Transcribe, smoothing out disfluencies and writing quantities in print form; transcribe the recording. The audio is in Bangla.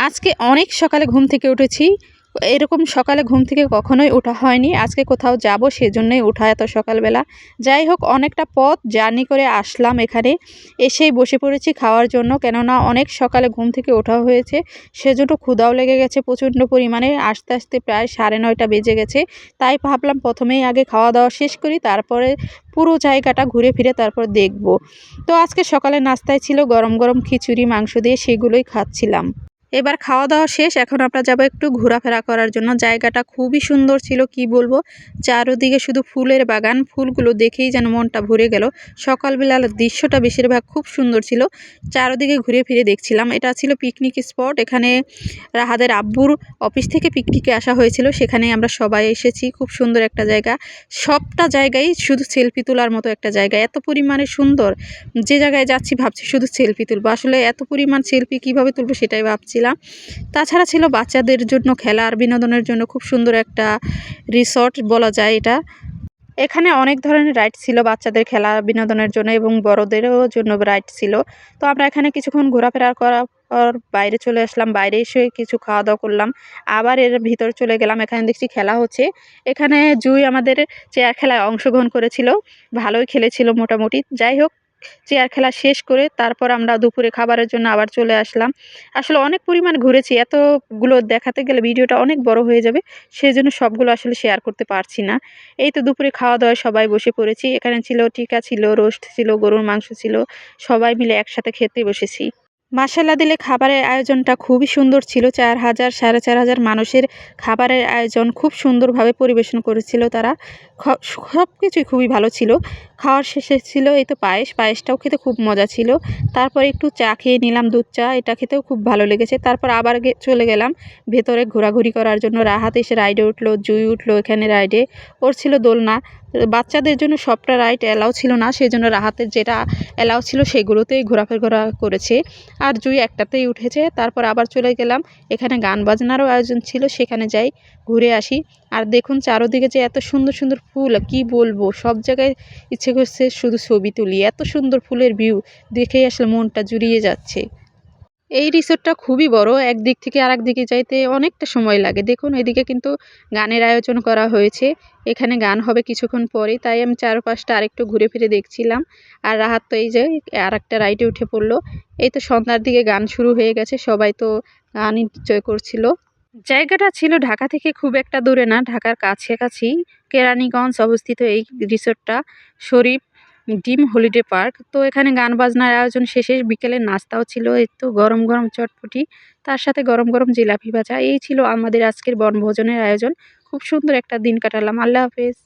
আজকে অনেক সকালে ঘুম থেকে উঠেছি। এরকম সকালে ঘুম থেকে কখনোই ওঠা হয়নি। আজকে কোথাও যাব সেজন্যই ওঠা এত সকালবেলা। যাই হোক অনেকটা পথ জার্নি করে আসলাম এখানে। এসেই বসে পড়েছি খাওয়ার জন্য। কেননা অনেক সকালে ঘুম থেকে ওঠা হয়েছে। সেজন্য ক্ষুধাও লেগে গেছে প্রচণ্ড পরিমাণে। আসতে, আসতে প্রায় 9:30 বেজে গেছে। তাই ভাবলাম প্রথমেই আগে খাওয়া-দাওয়া শেষ করি, তারপরে পুরো জায়গাটা ঘুরে ফিরে তারপর দেখব। তো আজকে সকালের নাস্তায় ছিল গরম, গরম খিচুড়ি মাংস দিয়ে সেগুলোই খাচ্ছিলাম। এবার খাওয়া-দাওয়া শেষ। এখন আমরা যাবো একটু ঘোরাফেরা করার জন্য। জায়গাটা খুবই সুন্দর ছিল, কি বলবো। চারদিকে শুধু ফুলের বাগান। ফুলগুলো দেখেই যেন মনটা ভরে গেল। সকালবেলার দৃশ্যটা বেশিরভাগ খুব সুন্দর ছিল। চারদিকে ঘুরে ফিরে দেখছিলাম। এটা ছিল পিকনিক স্পট। এখানে রাহাদের আব্বুর অফিস থেকে পিকনিকে আসা হয়েছিল। সেখানে আমরা সবাই এসেছি। খুব সুন্দর একটা জায়গা। সবটা জায়গায় শুধু সেলফি তোলার মতো একটা জায়গা। এত পরিমাণে সুন্দর। যে জায়গায় যাচ্ছি ভাবছি শুধু সেলফি তুলবো। আসলে এত পরিমাণ সেলফি কিভাবে তুলবো সেটাই ভাবছিলাম। তাছাড়া ছিল বাচ্চাদের জন্য খেলা আর বিনোদনের জন্য খুব সুন্দর একটা রিসর্ট বলা যায় এটা। এখানে অনেক ধরনের রাইড ছিল বাচ্চাদের খেলা বিনোদনের জন্য এবং বড়দেরও জন্য রাইড ছিল। তো আমরা এখানে কিছুক্ষণ ঘোরাফেরা করার পর বাইরে চলে আসলাম। বাইরে এসে কিছু খাওয়া-দাওয়া করলাম। আবার এর ভিতরে চলে গেলাম। এখানে দেখছি খেলা হচ্ছে। এখানে জুই আমাদের চেয়ার খেলায় অংশগ্রহণ করেছিল। ভালোই খেলেছিল মোটামুটি। যাই হোক চেয়ার খেলা শেষ করে তারপর আমরা দুপুরে খাবারের জন্য আবার চলে আসলাম। আসলে অনেক পরিমাণ ঘুরেছি। এতগুলো দেখাতে গেলে ভিডিওটা অনেক বড় হয়ে যাবে। সেজন্য সবগুলো আসলে শেয়ার করতে পারছি না। এই তো দুপুরে খাওয়া-দাওয়ায় সবাই বসে পড়েছি। এখানে ছিল টিকা ছিল, রোস্ট ছিল, গরুর মাংস ছিল। সবাই মিলে একসাথে খেতে বসেছি। মাশাআল্লাহ দিলে খাবারের আয়োজনটা খুবই সুন্দর ছিল। ৪,০০০ ৪,৫০০ মানুষের খাবারের আয়োজন খুব সুন্দরভাবে পরিবেশন করেছিল তারা। সবকিছুই খুবই ভালো ছিল। খাওয়ার শেষে ছিল এই তো পায়েস। পায়েসটাও খেতে খুব মজা ছিল। তারপরে একটু চা খেয়ে নিলাম, দুধ চা। এটা খেতেও খুব ভালো লেগেছে। তারপর আবার চলে গেলাম ভেতরে ঘোরাঘুরি করার জন্য। রাহাত এসে রাইডে উঠলো, জুই উঠলো এখানে রাইডে। ওর ছিল দোলনা। বাচ্চাদের জন্য সবটা রাইড অ্যালাউ ছিল না। সেজন্য রাহাতের যেটা অ্যালাউ ছিল সেগুলোতেই ঘোরাফেরা করেছে। আর জুই একটাতেই উঠেছে। তারপর আবার চলে গেলাম। এখানে গান বাজনারও আয়োজন ছিল, সেখানে যাই ঘুরে আসি। আর দেখুন চারদিকে যে এত সুন্দর, সুন্দর ফুল কি বলবো। সব জায়গায় ইচ্ছে করছে শুধু ছবি তুলি। এত সুন্দর ফুলের ভিউ দেখেই আসলে মনটা জুড়িয়ে যাচ্ছে। এই রিসোর্টটা খুবই বড়। একদিক থেকে আরেক দিকে যাইতে অনেকটা সময় লাগে। দেখুন এদিকে কিন্তু গানের আয়োজন করা হয়েছে। এখানে গান হবে কিছুক্ষণ পরেই। তাই আমি চারপাশটা আরেকটু ঘুরে ফিরে দেখছিলাম। আর রাহাত তো এই যে আরেকটা রাইডে উঠে পড়ল। এই তো সন্ধ্যার দিকে গান শুরু হয়ে গেছে। সবাই তো গান এনজয় করছিল। জায়গাটা ছিল ঢাকা থেকে খুব একটা দূরে না, ঢাকার কাছাকাছি কেরানীগঞ্জ অবস্থিত এই রিসোর্টটা। শরীফ ডিম হলিডে পার্ক। তো এখানে গান বাজনার আয়োজন শেষে বিকেলের নাস্তাও ছিল। এই তো গরম, গরম চটপটি, তার সাথে গরম, গরম জিলাপি ভাজা। এই ছিল আমাদের আজকের বনভোজনের আয়োজন। খুব সুন্দর একটা দিন কাটালাম। আল্লাহ হাফেজ।